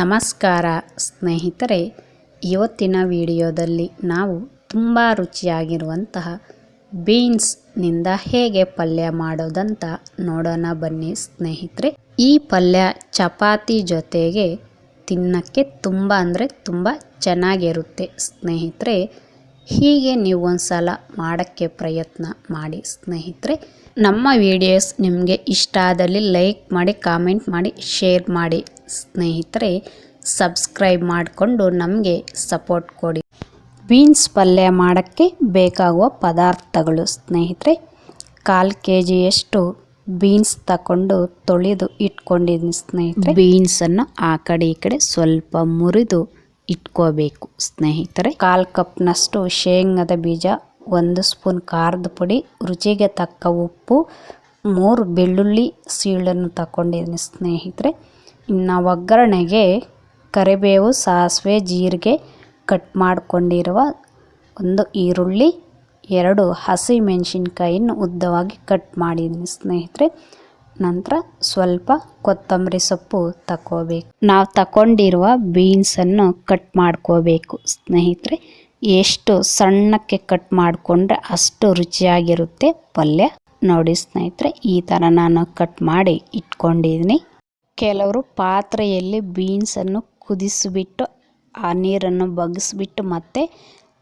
ನಮಸ್ಕಾರ ಸ್ನೇಹಿತರೆ, ಇವತ್ತಿನ ವಿಡಿಯೋದಲ್ಲಿ ನಾವು ತುಂಬ ರುಚಿಯಾಗಿರುವಂತಹ ಬೀನ್ಸ್ನಿಂದ ಹೇಗೆ ಪಲ್ಯ ಮಾಡೋದಂತ ನೋಡೋಣ ಬನ್ನಿ ಸ್ನೇಹಿತರೆ. ಈ ಪಲ್ಯ ಚಪಾತಿ ಜೊತೆಗೆ ತಿನ್ನಕ್ಕೆ ತುಂಬ ಅಂದರೆ ತುಂಬ ಚೆನ್ನಾಗಿರುತ್ತೆ ಸ್ನೇಹಿತರೆ. ಹೀಗೆ ನೀವು ಒಂದ್ಸಲ ಮಾಡೋಕ್ಕೆ ಪ್ರಯತ್ನ ಮಾಡಿ ಸ್ನೇಹಿತರೆ. ನಮ್ಮ ವಿಡಿಯೋಸ್ ನಿಮಗೆ ಇಷ್ಟ ಆದಲ್ಲಿ ಲೈಕ್ ಮಾಡಿ, ಕಾಮೆಂಟ್ ಮಾಡಿ, ಶೇರ್ ಮಾಡಿ ಸ್ನೇಹಿತರೆ. ಸಬ್ಸ್ಕ್ರೈಬ್ ಮಾಡಿಕೊಂಡು ನಮಗೆ ಸಪೋರ್ಟ್ ಕೊಡಿ. ಬೀನ್ಸ್ ಪಲ್ಯ ಮಾಡೋಕ್ಕೆ ಬೇಕಾಗುವ ಪದಾರ್ಥಗಳು ಸ್ನೇಹಿತರೆ, 1/4 kgಯಷ್ಟು ಬೀನ್ಸ್ ತಗೊಂಡು ತೊಳೆದು ಇಟ್ಕೊಂಡಿದ್ದೀನಿ ಸ್ನೇಹಿತರೆ. ಬೀನ್ಸನ್ನು ಆ ಕಡೆ ಈ ಕಡೆ ಸ್ವಲ್ಪ ಮುರಿದು ಇಟ್ಕೋಬೇಕು ಸ್ನೇಹಿತರೆ. 1/4 ಕಪ್ನಷ್ಟು ಶೇಂಗದ ಬೀಜ, 1 ಸ್ಪೂನ್ ಖಾರದ ಪುಡಿ, ರುಚಿಗೆ ತಕ್ಕ ಉಪ್ಪು, 3 ಬೆಳ್ಳುಳ್ಳಿ ಸೀಳನ್ನು ತಗೊಂಡಿದ್ದೀನಿ ಸ್ನೇಹಿತರೆ. ಇನ್ನು ಒಗ್ಗರಣೆಗೆ ಕರಿಬೇವು, ಸಾಸಿವೆ, ಜೀರಿಗೆ, ಕಟ್ ಮಾಡಿಕೊಂಡಿರುವ 1 ಈರುಳ್ಳಿ, 2 ಹಸಿ ಮೆಣಸಿನ್ಕಾಯಿಯನ್ನು ಉದ್ದವಾಗಿ ಕಟ್ ಮಾಡಿದ್ದೀನಿ ಸ್ನೇಹಿತರೆ. ನಂತರ ಸ್ವಲ್ಪ ಕೊತ್ತಂಬರಿ ಸೊಪ್ಪು ತಗೋಬೇಕು. ನಾವು ತಗೊಂಡಿರುವ ಬೀನ್ಸನ್ನು ಕಟ್ ಮಾಡ್ಕೋಬೇಕು ಸ್ನೇಹಿತರೆ. ಎಷ್ಟು ಸಣ್ಣಕ್ಕೆ ಕಟ್ ಮಾಡಿಕೊಂಡ್ರೆ ಅಷ್ಟು ರುಚಿಯಾಗಿರುತ್ತೆ ಪಲ್ಯ. ನೋಡಿ ಸ್ನೇಹಿತರೆ, ಈ ಥರ ನಾನು ಕಟ್ ಮಾಡಿ ಇಟ್ಕೊಂಡಿದ್ದೀನಿ. ಕೆಲವರು ಪಾತ್ರೆಯಲ್ಲಿ ಬೀನ್ಸನ್ನು ಕುದಿಸಿಬಿಟ್ಟು ಆ ನೀರನ್ನು ಬಗ್ಗಿಸ್ಬಿಟ್ಟು ಮತ್ತೆ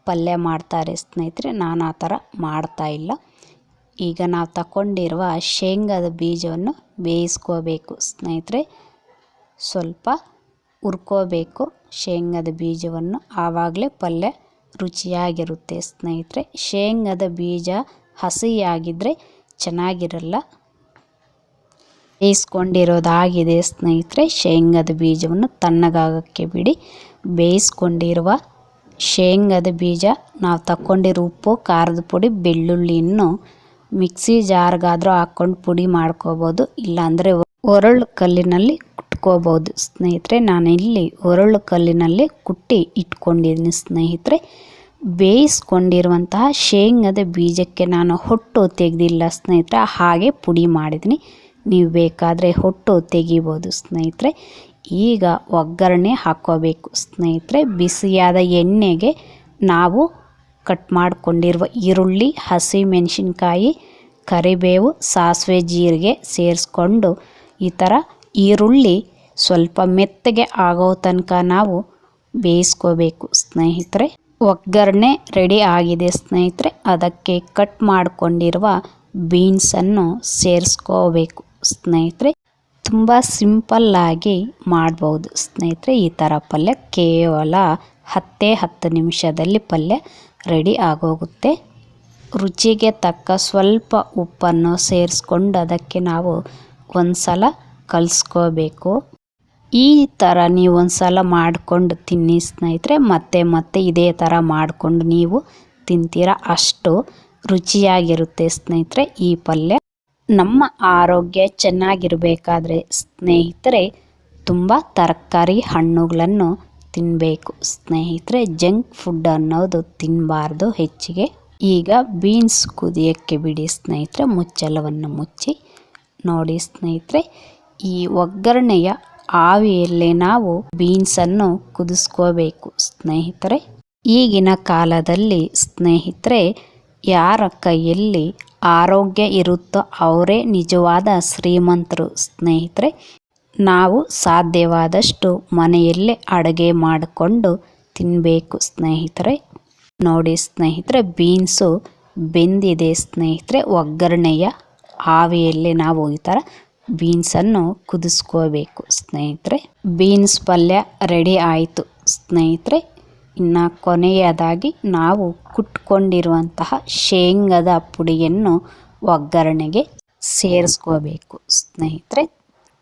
ಪಲ್ಯ ಮಾಡ್ತಾರೆ ಸ್ನೇಹಿತರೆ. ನಾನು ಆ ಥರ ಮಾಡ್ತಾ ಇಲ್ಲ. ಈಗ ನಾವು ತಗೊಂಡಿರುವ ಶೇಂಗಾದ ಬೀಜವನ್ನು ಬೇಯಿಸ್ಕೋಬೇಕು ಸ್ನೇಹಿತರೆ. ಸ್ವಲ್ಪ ಹುರ್ಕೋಬೇಕು ಶೇಂಗಾದ ಬೀಜವನ್ನು, ಆವಾಗಲೇ ಪಲ್ಯ ರುಚಿಯಾಗಿರುತ್ತೆ ಸ್ನೇಹಿತರೆ. ಶೇಂಗಾದ ಬೀಜ ಹಸಿಯಾಗಿದ್ದರೆ ಚೆನ್ನಾಗಿರಲ್ಲ. ಬೇಯಿಸ್ಕೊಂಡಿರೋದಾಗಿದೆ ಸ್ನೇಹಿತರೆ. ಶೇಂಗಾದ ಬೀಜವನ್ನು ತಣ್ಣಗಾಗಕ್ಕೆ ಬಿಡಿ. ಬೇಯಿಸ್ಕೊಂಡಿರುವ ಶೇಂಗಾದ ಬೀಜ, ನಾವು ತಗೊಂಡಿರೋ ಉಪ್ಪು, ಖಾರದ ಪುಡಿ, ಬೆಳ್ಳುಳ್ಳಿಯನ್ನು ಮಿಕ್ಸಿ ಜಾರ್ಗಾದರೂ ಹಾಕ್ಕೊಂಡು ಪುಡಿ ಮಾಡ್ಕೋಬೋದು, ಇಲ್ಲಾಂದರೆ ಒರಳು ಕಲ್ಲಿನಲ್ಲಿ ಕುಟ್ಕೋಬೋದು ಸ್ನೇಹಿತರೆ. ನಾನಿಲ್ಲಿ ಒರಳು ಕಲ್ಲಿನಲ್ಲಿ ಕುಟ್ಟಿ ಇಟ್ಕೊಂಡಿದ್ದೀನಿ ಸ್ನೇಹಿತರೆ. ಬೇಯಿಸ್ಕೊಂಡಿರುವಂತಹ ಶೇಂಗಾದ ಬೀಜಕ್ಕೆ ನಾನು ಹೊಟ್ಟು ತೆಗೆದಿಲ್ಲ ಸ್ನೇಹಿತರೆ, ಹಾಗೆ ಪುಡಿ ಮಾಡಿದ್ದೀನಿ. ನೀವು ಬೇಕಾದರೆ ಹೊಟ್ಟು ತೆಗಿಬೋದು ಸ್ನೇಹಿತರೆ. ಈಗ ಒಗ್ಗರಣೆ ಹಾಕ್ಕೋಬೇಕು ಸ್ನೇಹಿತರೆ. ಬಿಸಿಯಾದ ಎಣ್ಣೆಗೆ ನಾವು ಕಟ್ ಮಾಡಿಕೊಂಡಿರುವ ಈರುಳ್ಳಿ, ಹಸಿ ಮೆಣಸಿನ್ಕಾಯಿ, ಕರಿಬೇವು, ಸಾಸಿವೆ, ಜೀರಿಗೆ ಸೇರಿಸ್ಕೊಂಡು ಈ ಥರ ಈರುಳ್ಳಿ ಸ್ವಲ್ಪ ಮೆತ್ತಗೆ ಆಗೋ ತನಕ ನಾವು ಬೇಯಿಸ್ಕೋಬೇಕು ಸ್ನೇಹಿತರೆ. ಒಗ್ಗರಣೆ ರೆಡಿ ಆಗಿದೆ ಸ್ನೇಹಿತರೆ. ಅದಕ್ಕೆ ಕಟ್ ಮಾಡಿಕೊಂಡಿರುವ ಬೀನ್ಸನ್ನು ಸೇರಿಸ್ಕೋಬೇಕು ಸ್ನೇಹಿತರೆ. ತುಂಬ ಸಿಂಪಲ್ಲಾಗಿ ಮಾಡ್ಬೋದು ಸ್ನೇಹಿತರೆ ಈ ಥರ ಪಲ್ಯ. ಕೇವಲ 10 ನಿಮಿಷದಲ್ಲಿ ಪಲ್ಯ ರೆಡಿ ಆಗೋಗುತ್ತೆ. ರುಚಿಗೆ ತಕ್ಕ ಸ್ವಲ್ಪ ಉಪ್ಪನ್ನು ಸೇರಿಸ್ಕೊಂಡು ಅದಕ್ಕೆ ನಾವು ಒಂದ್ಸಲ ಕಲಿಸ್ಕೋಬೇಕು. ಈ ಥರ ನೀವು ಒಂದ್ಸಲ ಮಾಡಿಕೊಂಡು ತಿನ್ನಿ ಸ್ನೇಹಿತರೆ. ಮತ್ತೆ ಇದೇ ಥರ ಮಾಡಿಕೊಂಡು ನೀವು ತಿಂತೀರ, ಅಷ್ಟು ರುಚಿಯಾಗಿರುತ್ತೆ ಸ್ನೇಹಿತರೆ ಈ ಪಲ್ಯ. ನಮ್ಮ ಆರೋಗ್ಯ ಚೆನ್ನಾಗಿರಬೇಕಾದ್ರೆ ಸ್ನೇಹಿತರೆ ತುಂಬ ತರಕಾರಿ, ಹಣ್ಣುಗಳನ್ನು ತಿನ್ನಬೇಕು ಸ್ನೇಹಿತರೆ. ಜಂಕ್ ಫುಡ್ ಅನ್ನೋದು ತಿನ್ನಬಾರ್ದು ಹೆಚ್ಚಿಗೆ. ಈಗ ಬೀನ್ಸ್ ಕುದಿಯೋಕ್ಕೆ ಬಿಡಿ ಸ್ನೇಹಿತರೆ. ಮುಚ್ಚಳವನ್ನು ಮುಚ್ಚಿ ನೋಡಿ ಸ್ನೇಹಿತರೆ, ಈ ಒಗ್ಗರಣೆಯ ಆವಿಯಲ್ಲೇ ನಾವು ಬೀನ್ಸನ್ನು ಕುದಿಸ್ಕೋಬೇಕು ಸ್ನೇಹಿತರೆ. ಈಗಿನ ಕಾಲದಲ್ಲಿ ಸ್ನೇಹಿತರೆ ಯಾರ ಕೈಯಲ್ಲಿ ಆರೋಗ್ಯ ಇರುತ್ತೋ ಅವರೇ ನಿಜವಾದ ಶ್ರೀಮಂತರು ಸ್ನೇಹಿತರೆ. ನಾವು ಸಾಧ್ಯವಾದಷ್ಟು ಮನೆಯಲ್ಲೇ ಅಡುಗೆ ಮಾಡಿಕೊಂಡು ತಿನ್ನಬೇಕು ಸ್ನೇಹಿತರೆ. ನೋಡಿ ಸ್ನೇಹಿತರೆ, ಬೀನ್ಸು ಬೆಂದಿದೆ ಸ್ನೇಹಿತರೆ. ಒಗ್ಗರಣೆಯ ಆವಿಯಲ್ಲೇ ನಾವು ಈ ಥರ ಬೀನ್ಸನ್ನು ಕುದಿಸ್ಕೋಬೇಕು ಸ್ನೇಹಿತರೆ. ಬೀನ್ಸ್ ಪಲ್ಯ ರೆಡಿ ಆಯಿತು ಸ್ನೇಹಿತರೆ. ಇನ್ನು ಕೊನೆಯದಾಗಿ ನಾವು ಕುಟ್ಕೊಂಡಿರುವಂತಹ ಶೇಂಗದ ಪುಡಿಯನ್ನು ಒಗ್ಗರಣೆಗೆ ಸೇರಿಸ್ಕೋಬೇಕು ಸ್ನೇಹಿತರೆ.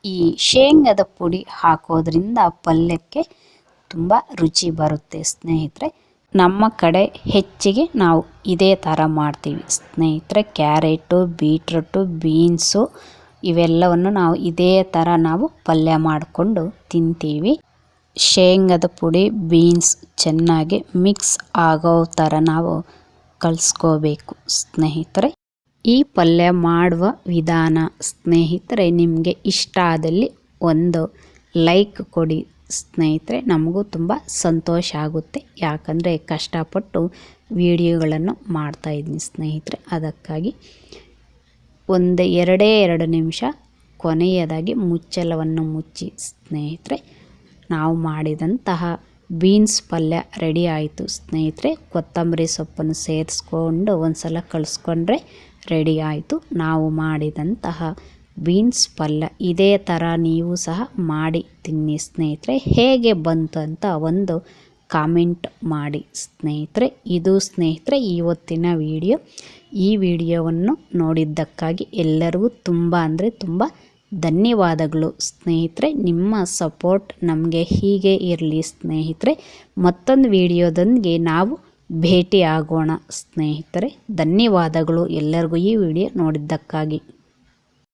ಈ ಶೇಂಗದ ಪುಡಿ ಹಾಕೋದ್ರಿಂದ ಪಲ್ಯಕ್ಕೆ ತುಂಬ ರುಚಿ ಬರುತ್ತೆ ಸ್ನೇಹಿತರೆ. ನಮ್ಮ ಕಡೆ ಹೆಚ್ಚಿಗೆ ನಾವು ಇದೇ ಥರ ಮಾಡ್ತೀವಿ ಸ್ನೇಹಿತರೆ. ಕ್ಯಾರೆಟು, ಬೀಟ್ರೂಟು, ಬೀನ್ಸು ಇವೆಲ್ಲವನ್ನು ನಾವು ಇದೇ ಥರ ನಾವು ಪಲ್ಯ ಮಾಡಿಕೊಂಡು ತಿಂತೀವಿ. ಶೇಂಗದ ಪುಡಿ, ಬೀನ್ಸ್ ಚೆನ್ನಾಗಿ ಮಿಕ್ಸ್ ಆಗೋ ಥರ ನಾವು ಕಲಿಸ್ಕೋಬೇಕು ಸ್ನೇಹಿತರೆ. ಈ ಪಲ್ಯ ಮಾಡುವ ವಿಧಾನ ಸ್ನೇಹಿತರೆ ನಿಮಗೆ ಇಷ್ಟ ಆದಲ್ಲಿ ಒಂದು ಲೈಕ್ ಕೊಡಿ ಸ್ನೇಹಿತರೆ ನಮಗೂ ತುಂಬ ಸಂತೋಷ ಆಗುತ್ತೆ. ಯಾಕಂದರೆ ಕಷ್ಟಪಟ್ಟು ವಿಡಿಯೋಗಳನ್ನು ಮಾಡ್ತಾಯಿದ್ದೀನಿ ಸ್ನೇಹಿತರೆ. ಅದಕ್ಕಾಗಿ ಎರಡು ನಿಮಿಷ ಕೊನೆಯದಾಗಿ ಮುಚ್ಚಳವನ್ನು ಮುಚ್ಚಿ ಸ್ನೇಹಿತರೆ ನಾವು ಮಾಡಿದಂತಹ ಬೀನ್ಸ್ ಪಲ್ಯ ರೆಡಿ ಆಯಿತು ಸ್ನೇಹಿತರೆ. ಕೊತ್ತಂಬರಿ ಸೊಪ್ಪನ್ನು ಸೇರಿಸ್ಕೊಂಡು ಒಂದು ಸಲ ಕಳಿಸ್ಕೊಂಡ್ರೆ ರೆಡಿ ಆಯಿತು ನಾವು ಮಾಡಿದಂತಹ ಬೀನ್ಸ್ ಪಲ್ಯ. ಇದೇ ಥರ ನೀವು ಸಹ ಮಾಡಿ ತಿನ್ನಿ ಸ್ನೇಹಿತರೆ. ಹೇಗೆ ಬಂತು ಅಂತ ಒಂದು ಕಾಮೆಂಟ್ ಮಾಡಿ ಸ್ನೇಹಿತರೆ. ಇದು ಸ್ನೇಹಿತರೆ ಇವತ್ತಿನ ವಿಡಿಯೋ. ಈ ವಿಡಿಯೋವನ್ನು ನೋಡಿದ್ದಕ್ಕಾಗಿ ಎಲ್ಲರಿಗೂ ತುಂಬ ಅಂದರೆ ತುಂಬ ಧನ್ಯವಾದಗಳು ಸ್ನೇಹಿತರೆ. ನಿಮ್ಮ ಸಪೋರ್ಟ್ ನಮಗೆ ಹೀಗೆ ಇರಲಿ ಸ್ನೇಹಿತರೆ. ಮತ್ತೊಂದು ವಿಡಿಯೋದೊಂದಿಗೆ ನಾವು ಭೇಟಿ ಆಗೋಣ ಸ್ನೇಹಿತರೆ. ಧನ್ಯವಾದಗಳು ಎಲ್ಲರಿಗೂ ಈ ವಿಡಿಯೋ ನೋಡಿದ್ದಕ್ಕಾಗಿ.